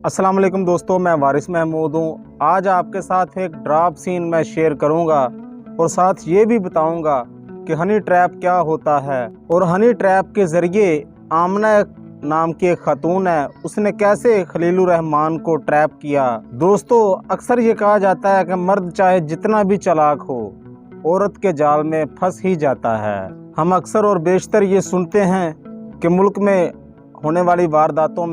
अस्सलाम वालेकुम दोस्तों, मैं वारिस महमूद हूँ। आज आपके साथ एक ड्रॉप सीन मैं शेयर करूँगा और साथ ये भी बताऊँगा कि हनी ट्रैप क्या होता है और हनी ट्रैप के ज़रिए आमना नाम की एक खातून है, उसने कैसे खलीलुर रहमान को ट्रैप किया। दोस्तों, अक्सर ये कहा जाता है कि मर्द चाहे जितना भी चालाक हो, औरत के जाल में फंस ही जाता है। हम अक्सर और बेशतर ये सुनते हैं कि मुल्क में होने वाली वारदातों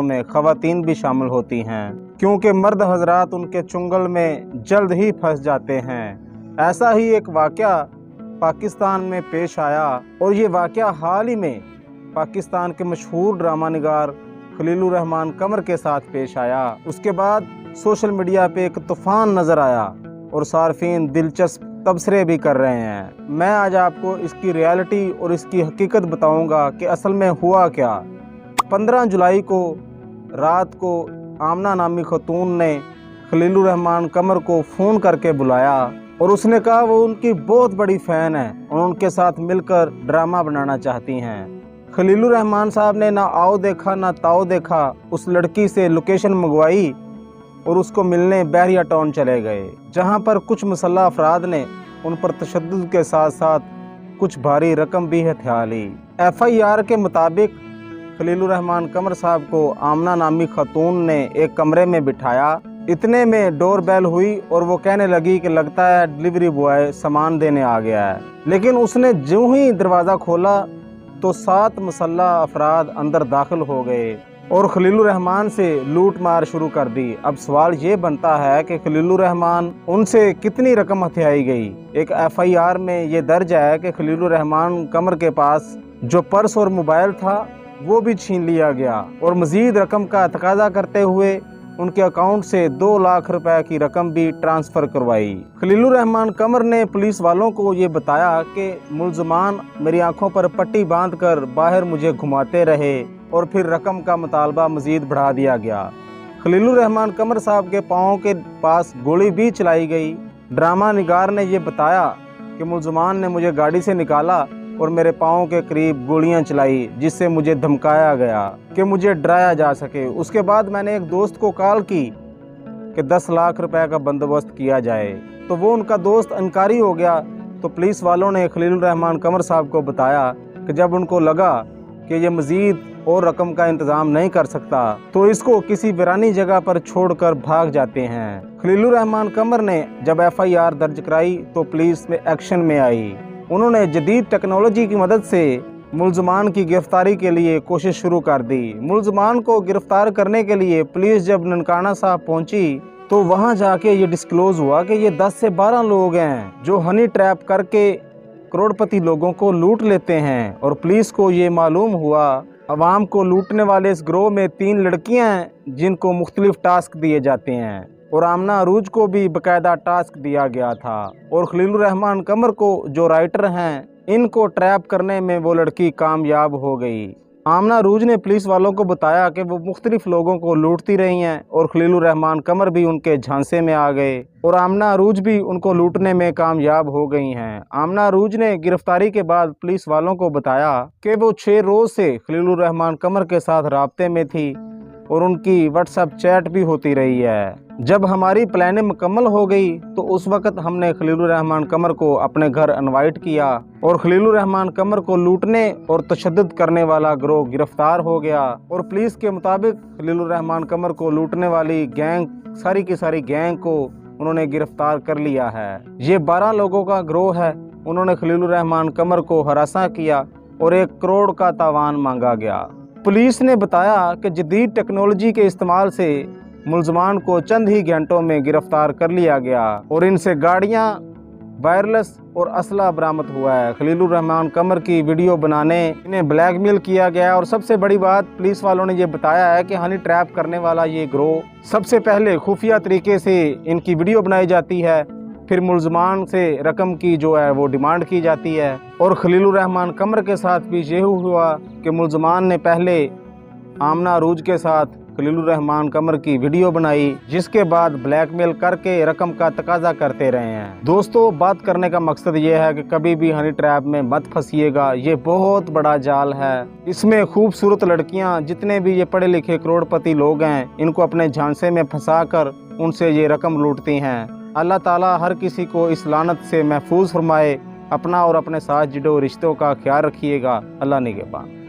में ख़वातीन भी शामिल होती हैं, क्योंकि मर्द हजरात उनके चुंगल में जल्द ही फंस जाते हैं। ऐसा ही एक वाक़या पाकिस्तान में पेश आया और ये वाक़या हाल ही में पाकिस्तान के मशहूर ड्रामा निगार खलीलुर रहमान कमर के साथ पेश आया। उसके बाद सोशल मीडिया पे एक तूफ़ान नज़र आया और सार्फिन दिलचस्प तबसरे भी कर रहे हैं। मैं आज आपको इसकी रियलिटी और इसकी हकीकत बताऊंगा कि असल में हुआ क्या। 15 जुलाई को रात को आमना नामी खतून ने खलीलुर रहमान कमर को फ़ोन करके बुलाया और उसने कहा वो उनकी बहुत बड़ी फ़ैन है और उनके साथ मिलकर ड्रामा बनाना चाहती हैं। खलीलुर रहमान साहब ने ना आओ देखा ना ताओ देखा, उस लड़की से लोकेशन मंगवाई और उसको मिलने बहरिया टाउन चले गए, जहां पर कुछ मुसल्लह अफराद ने उन पर तशद्दुद के साथ साथ कुछ भारी रकम भी हथिया ली। FIR के मुताबिक खलीलुर रहमान कमर साहब को आमना नामी खातून ने एक कमरे में बिठाया। इतने में डोर बेल हुई और वो कहने लगी कि लगता है डिलीवरी बॉय सामान देने आ गया है। लेकिन उसने जो ही दरवाज़ा खोला तो 7 मुसल्लह अफराद अंदर दाखिल हो गए और खलीलुर रहमान से लूट मार शुरू कर दी। अब सवाल ये बनता है कि खलीलुर रहमान उनसे कितनी रकम हथियाई गई। एक FIR में ये दर्ज है कि खलीलुर रहमान कमर के पास जो पर्स और मोबाइल था वो भी छीन लिया गया और मजीद रकम का तकाजा करते हुए उनके अकाउंट से 2 लाख रुपए की रकम भी ट्रांसफ़र करवाई। खलीलुर रहमान कमर ने पुलिस वालों को ये बताया कि मुलजमान मेरी आंखों पर पट्टी बांधकर बाहर मुझे घुमाते रहे और फिर रकम का मुतालबा मजीद बढ़ा दिया गया। खलीलुर रहमान कमर साहब के पाँव के पास गोली भी चलाई गई। ड्रामा निगार ने यह बताया कि मुलजमान ने मुझे गाड़ी से निकाला और मेरे पाँव के करीब गोलियां चलाई, जिससे मुझे धमकाया गया कि मुझे डराया जा सके। उसके बाद मैंने एक दोस्त को कॉल की कि 10 लाख रुपए का बंदोबस्त किया जाए, तो वो उनका दोस्त इनकारी हो गया। तो पुलिस वालों ने खलीलुर रहमान कमर साहब को बताया कि जब उनको लगा कि ये मज़ीद और रकम का इंतज़ाम नहीं कर सकता तो इसको किसी वीरानी जगह पर छोड़कर भाग जाते हैं। खलीलुर रहमान कमर ने जब FIR दर्ज कराई तो पुलिस में एक्शन में आई। उन्होंने जदीद टेक्नोलॉजी की मदद से मुलजमान की गिरफ्तारी के लिए कोशिश शुरू कर दी। मुलजमान को गिरफ्तार करने के लिए पुलिस जब ननकाना साहब पहुंची तो वहां जाके ये डिस्क्लोज हुआ कि ये 10 से 12 लोग हैं जो हनी ट्रैप करके करोड़पति लोगों को लूट लेते हैं। और पुलिस को ये मालूम हुआ अवाम को लूटने वाले इस गिरोह में 3 लड़कियां हैं जिनको मुख्तलिफ टास्क दिए जाते हैं और आमना अरूज को भी बाकायदा टास्क दिया गया था। और खलीलुर रहमान कमर को जो राइटर हैं, इनको ट्रैप करने में वो लड़की कामयाब हो गई। आमना अरूज ने पुलिस वालों को बताया कि वो मुख्तलिफ लोगों को लूटती रही हैं और खलीलुर रहमान कमर भी उनके झांसे में आ गए और आमना अरूज भी उनको लूटने में कामयाब हो गई हैं। आमना अरूज ने गिरफ्तारी के बाद पुलिस वालों को बताया कि वो 6 रोज़ से खलीलुर रहमान कमर के साथ राब्ते में थी और उनकी व्हाट्सएप चैट भी होती रही है। जब हमारी प्लानिंग मुकम्मल हो गई तो उस वक़्त हमने खलीलुर रहमान कमर को अपने घर इनवाइट किया और खलीलुर रहमान कमर को लूटने और तशद्दुद करने वाला गिरोह गिरफ्तार हो गया। और पुलिस के मुताबिक खलीलुर रहमान कमर को लूटने वाली गैंग, सारी की सारी गैंग को उन्होंने गिरफ्तार कर लिया है। ये 12 लोगों का गिरोह है। उन्होंने खलीलुर रहमान कमर को हरासा किया और 1 करोड़ का तावान मांगा गया। पुलिस ने बताया कि जदीद टेक्नोलॉजी के इस्तेमाल से मुलजमान को चंद ही घंटों में गिरफ्तार कर लिया गया और इनसे गाड़ियां, वायरलेस और असला बरामद हुआ है। खलीलुर रहमान कमर की वीडियो बनाने इन्हें ब्लैकमेल किया गया और सबसे बड़ी बात पुलिस वालों ने ये बताया है कि हनी ट्रैप करने वाला ये गिरोह सबसे पहले खुफिया तरीके से इनकी वीडियो बनाई जाती है, फिर मुलजमान से रकम की जो है वो डिमांड की जाती है। और खलीलुर रहमान कमर के साथ भी ये हुआ कि मुलजमान ने पहले आमना अरूज के साथ खलीलुर रहमान कमर की वीडियो बनाई, जिसके बाद ब्लैकमेल करके रकम का तकाजा करते रहे हैं। दोस्तों, बात करने का मकसद ये है कि कभी भी हनी ट्रैप में मत फंसिएगा, ये बहुत बड़ा जाल है। इसमें खूबसूरत लड़कियां, जितने भी ये पढ़े लिखे करोड़पति लोग हैं, इनको अपने झांसे में फंसाकर उनसे ये रकम लूटती हैं। अल्लाह ताला हर किसी को इस लानत से महफूज फरमाए। अपना और अपने साथ जुड़े रिश्तों का ख्याल रखिएगा। अल्लाह निगहबान।